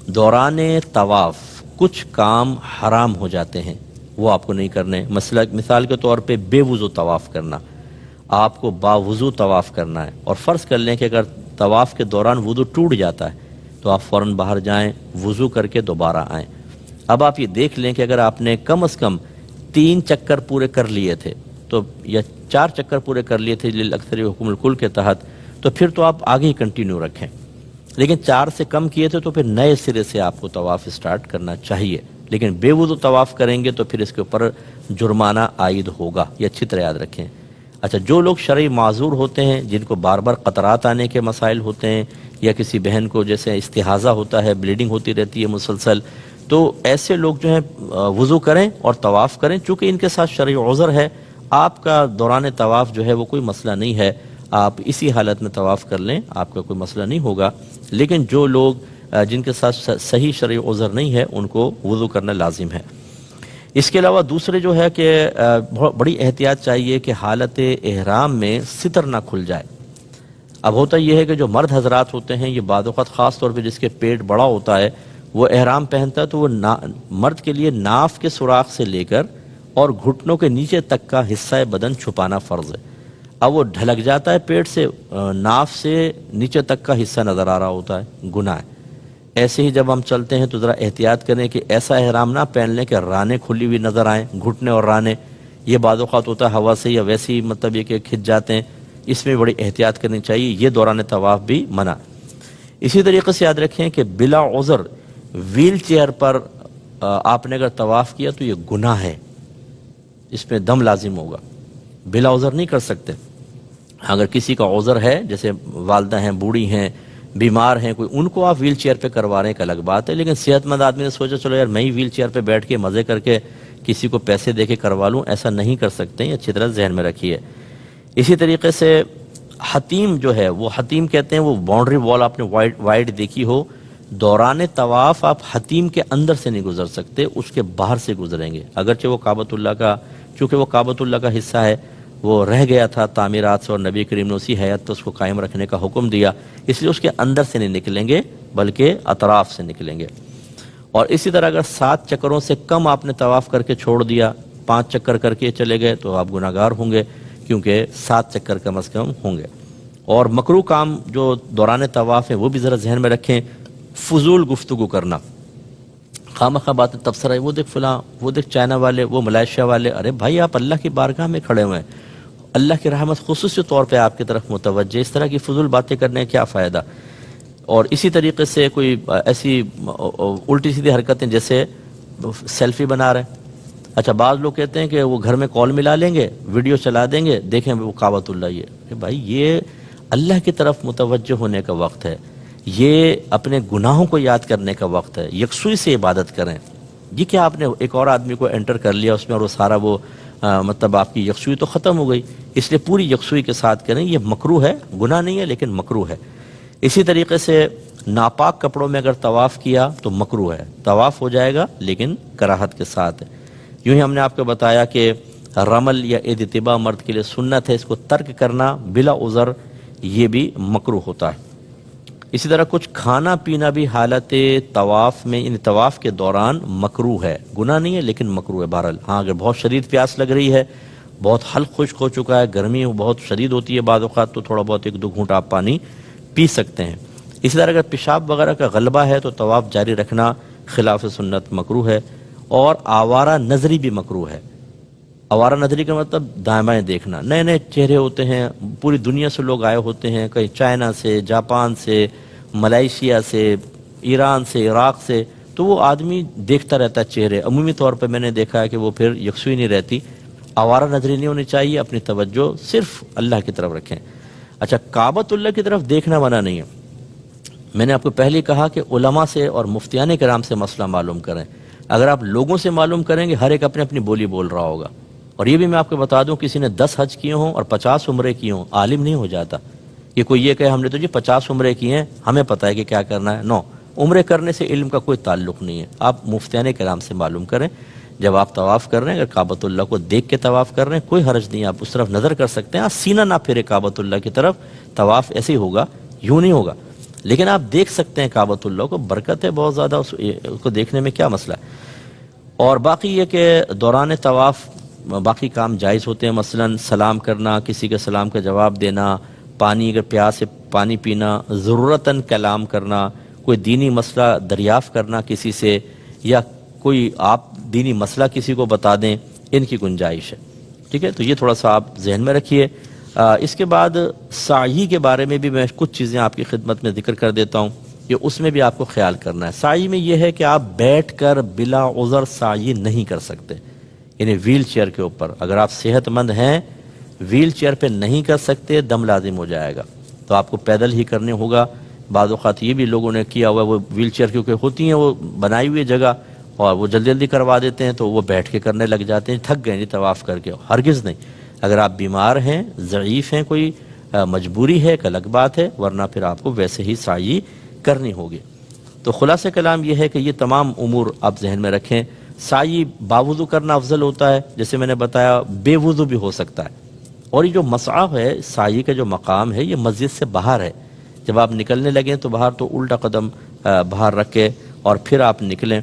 دوران طواف کچھ کام حرام ہو جاتے ہیں، وہ آپ کو نہیں کرنے۔ مثال کے طور پہ بے وضو طواف کرنا، آپ کو باوضو طواف کرنا ہے، اور فرض کر لیں کہ اگر طواف کے دوران وضو ٹوٹ جاتا ہے تو آپ فوراً باہر جائیں، وضو کر کے دوبارہ آئیں۔ اب آپ یہ دیکھ لیں کہ اگر آپ نے کم از کم 3 چکر پورے کر لیے تھے تو یا 4 چکر پورے کر لیے تھے للاکثر حکم الکل کے تحت، تو پھر تو آپ آگے ہی کنٹینیو رکھیں، لیکن 4 سے کم کیے تھے تو پھر نئے سرے سے آپ کو طواف سٹارٹ کرنا چاہیے، لیکن بے وضو طواف کریں گے تو پھر اس کے اوپر جرمانہ عائد ہوگا، یہ اچھی طرح یاد رکھیں۔ اچھا، جو لوگ شرعی معذور ہوتے ہیں، جن کو بار بار قطرات آنے کے مسائل ہوتے ہیں، یا کسی بہن کو جیسے استحاضہ ہوتا ہے، بلیڈنگ ہوتی رہتی ہے مسلسل، تو ایسے لوگ جو ہیں وضو کریں اور طواف کریں، چونکہ ان کے ساتھ شرعی عذر ہے۔ آپ کا دوران طواف جو ہے وہ کوئی مسئلہ نہیں ہے، آپ اسی حالت میں طواف کر لیں، آپ کا کوئی مسئلہ نہیں ہوگا، لیکن جو لوگ جن کے ساتھ صحیح شرعی عذر نہیں ہے ان کو وضو کرنا لازم ہے۔ اس کے علاوہ دوسرے جو ہے کہ بڑی احتیاط چاہیے کہ حالت احرام میں ستر نہ کھل جائے۔ اب ہوتا یہ ہے کہ جو مرد حضرات ہوتے ہیں، یہ بعض اوقات خاص طور پہ جس کے پیٹ بڑا ہوتا ہے، وہ احرام پہنتا ہے تو وہ مرد کے لیے ناف کے سوراخ سے لے کر اور گھٹنوں کے نیچے تک کا حصہ بدن چھپانا فرض ہے۔ اب وہ ڈھلک جاتا ہے پیٹ سے، ناف سے نیچے تک کا حصہ نظر آ رہا ہوتا ہے، گناہ ہے۔ ایسے ہی جب ہم چلتے ہیں تو ذرا احتیاط کریں کہ ایسا احرام نہ پہن لیں کہ رانے کھلی ہوئی نظر آئیں، گھٹنے اور رانے، یہ بعض اوقات ہوتا ہے ہوا سے یا ویسے ہی مطلب یہ کہ کھنچ جاتے ہیں، اس میں بڑی احتیاط کرنی چاہیے، یہ دوران طواف بھی منع۔ اسی طریقے سے یاد رکھیں کہ بلا عذر ویل چیئر پر آپ نے اگر طواف کیا تو یہ گناہ ہے، اس میں دم لازم ہوگا، بلا عذر نہیں کر سکتے۔ اگر کسی کا عذر ہے، جیسے والدہ ہیں، بوڑھی ہیں، بیمار ہیں کوئی، ان کو آپ ویل چیئر پہ کروا رہے ہیں ایک الگ بات ہے، لیکن صحت مند آدمی نے سوچا چلو یار میں ہی ویل چیئر پہ بیٹھ کے مزے کر کے کسی کو پیسے دے کے کروا لوں، ایسا نہیں کر سکتے، یہ اچھی طرح ذہن میں رکھیے۔ اسی طریقے سے حتیم جو ہے، وہ حتیم کہتے ہیں وہ باؤنڈری وال آپ نے وائڈ دیکھی ہو، دوران طواف آپ حتیم کے اندر سے نہیں گزر سکتے، اس کے باہر سے گزریں گے، اگرچہ وہ کعبۃ اللہ کا، چونکہ وہ کعبۃ اللہ کا حصہ ہے، وہ رہ گیا تھا تعمیرات سے، اور نبی کریم نے اسی حیات تو اس کو قائم رکھنے کا حکم دیا، اس لیے اس کے اندر سے نہیں نکلیں گے بلکہ اطراف سے نکلیں گے۔ اور اسی طرح اگر 7 چکروں سے کم آپ نے طواف کر کے چھوڑ دیا، 5 چکر کر کے چلے گئے تو آپ گناہ گار ہوں گے، کیونکہ 7 چکر کم از کم ہوں گے۔ اور مکروہ کام جو دوران طواف ہے وہ بھی ذرا ذہن میں رکھیں، فضول گفتگو کرنا، خواہ باتیں تبصرہ ہے، وہ دیکھ فلاں، وہ دیکھ چائنا والے، وہ ملائیشیا والے، ارے بھائی آپ اللہ کی بارگاہ میں کھڑے ہوئے ہیں، اللہ کی رحمت خصوصی طور پہ آپ کی طرف متوجہ، اس طرح کی فضول باتیں کرنے کا کیا فائدہ۔ اور اسی طریقے سے کوئی ایسی الٹی سیدھی حرکتیں جیسے سیلفی بنا رہے ہیں، اچھا بعض لوگ کہتے ہیں کہ وہ گھر میں کال ملا لیں گے، ویڈیو چلا دیں گے، دیکھیں وہ کعبۃ اللہ، یہ بھائی یہ اللہ کی طرف متوجہ ہونے کا وقت ہے، یہ اپنے گناہوں کو یاد کرنے کا وقت ہے، یکسوئی سے عبادت کریں۔ یہ کیا آپ نے ایک اور آدمی کو انٹر کر لیا اس میں، اور وہ سارا وہ مطلب آپ کی یکسوئی تو ختم ہو گئی، اس لیے پوری یکسوئی کے ساتھ کریں، یہ مکروہ ہے، گناہ نہیں ہے لیکن مکروہ ہے۔ اسی طریقے سے ناپاک کپڑوں میں اگر طواف کیا تو مکروہ ہے، طواف ہو جائے گا لیکن کراہت کے ساتھ ہے۔ یوں ہی ہم نے آپ کو بتایا کہ رمل یا عید اتباع مرد کے لیے سنت ہے، اس کو ترک کرنا بلا عذر یہ بھی مکروہ ہوتا ہے۔ اسی طرح کچھ کھانا پینا بھی حالت طواف میں، یعنی طواف کے دوران مکروہ ہے، گناہ نہیں ہے لیکن مکروہ ہے بہرحال۔ ہاں اگر بہت شدید پیاس لگ رہی ہے، بہت حلق خشک ہو چکا ہے، گرمی بہت شدید ہوتی ہے بعض اوقات، تو تھوڑا بہت 1-2 گھونٹ آپ پانی پی سکتے ہیں۔ اسی طرح اگر پیشاب وغیرہ کا غلبہ ہے تو طواف جاری رکھنا خلاف سنت مکروہ ہے۔ اور آوارہ نظری بھی مکروہ ہے۔ آوارہ نظری کا مطلب دائیں بائیں دیکھنا، نئے نئے چہرے ہوتے ہیں، پوری دنیا سے لوگ آئے ہوتے ہیں، کہیں چائنا سے، جاپان سے، ملائیشیا سے، ایران سے، عراق سے، تو وہ آدمی دیکھتا رہتا ہے چہرے، عمومی طور پہ میں نے دیکھا ہے کہ وہ پھر یکسوئی نہیں رہتی، آوارہ نظری نہیں ہونی چاہیے، اپنی توجہ صرف اللہ کی طرف رکھیں۔ اچھا، کعبۃ اللہ کی طرف دیکھنا منع نہیں ہے، میں نے آپ کو پہلے کہا کہ علماء سے اور مفتیان کرام سے مسئلہ معلوم کریں، اگر آپ لوگوں سے معلوم کریں گے ہر ایک اپنے اپنی بولی بول رہا ہوگا، اور یہ بھی میں آپ کو بتا دوں کسی نے 10 حج کیے ہوں اور 50 عمرے کیے ہوں، عالم نہیں ہو جاتا۔ یہ کوئی یہ کہ ہم نے تو جی 50 عمرے کیے ہیں ہمیں پتہ ہے کہ کیا کرنا ہے، نو، عمرے کرنے سے علم کا کوئی تعلق نہیں ہے، آپ مفتیان کرام سے معلوم کریں۔ جب آپ طواف کر رہے ہیں، اگر کعبۃ اللہ کو دیکھ کے طواف کر رہے ہیں کوئی حرج نہیں، آپ اس طرف نظر کر سکتے ہیں، سینہ نہ پھیرے کعبۃ اللہ کی طرف، طواف ایسے ہی ہوگا، یوں نہیں ہوگا۔ لیکن آپ دیکھ سکتے ہیں کعبۃ اللہ کو، برکت ہے بہت زیادہ، اس کو دیکھنے میں کیا مسئلہ ہے۔ اور باقی یہ کہ دوران طواف باقی کام جائز ہوتے ہیں، مثلا سلام کرنا، کسی کے سلام کا جواب دینا، پانی اگر پیاس ہے پانی پینا، ضرورتاً کلام کرنا، کوئی دینی مسئلہ دریافت کرنا کسی سے، یا کوئی آپ دینی مسئلہ کسی کو بتا دیں، ان کی گنجائش ہے، ٹھیک ہے۔ تو یہ تھوڑا سا آپ ذہن میں رکھیے۔ اس کے بعد سعی کے بارے میں بھی میں کچھ چیزیں آپ کی خدمت میں ذکر کر دیتا ہوں کہ اس میں بھی آپ کو خیال کرنا ہے۔ سعی میں یہ ہے کہ آپ بیٹھ کر بلا عذر سعی نہیں کر سکتے، یعنی ویل چیئر کے اوپر اگر آپ صحت مند ہیں، ویل چیئر پہ نہیں کر سکتے، دم لازم ہو جائے گا، تو آپ کو پیدل ہی کرنے ہوگا۔ بعض اوقات یہ بھی لوگوں نے کیا ہوا، وہ ویل چیئر کیونکہ ہوتی ہیں وہ بنائی ہوئی جگہ، اور وہ جلدی جلدی کروا دیتے ہیں تو وہ بیٹھ کے کرنے لگ جاتے ہیں، تھک گئے جی طواف کر کے۔ ہرگز نہیں، اگر آپ بیمار ہیں، ضعیف ہیں، کوئی مجبوری ہے، ایک الگ بات ہے، ورنہ پھر آپ کو ویسے ہی سعی کرنی ہوگی۔ تو خلاصہ کلام یہ ہے کہ یہ تمام امور آپ ذہن میں رکھیں۔ سعی باوضو کرنا افضل ہوتا ہے، جیسے میں نے بتایا، بے وضو بھی ہو سکتا ہے۔ اور یہ جو مسعی ہے، سعی کا جو مقام ہے، یہ مسجد سے باہر ہے۔ جب آپ نکلنے لگیں تو باہر تو الٹا قدم باہر رکھ کے اور پھر آپ نکلیں۔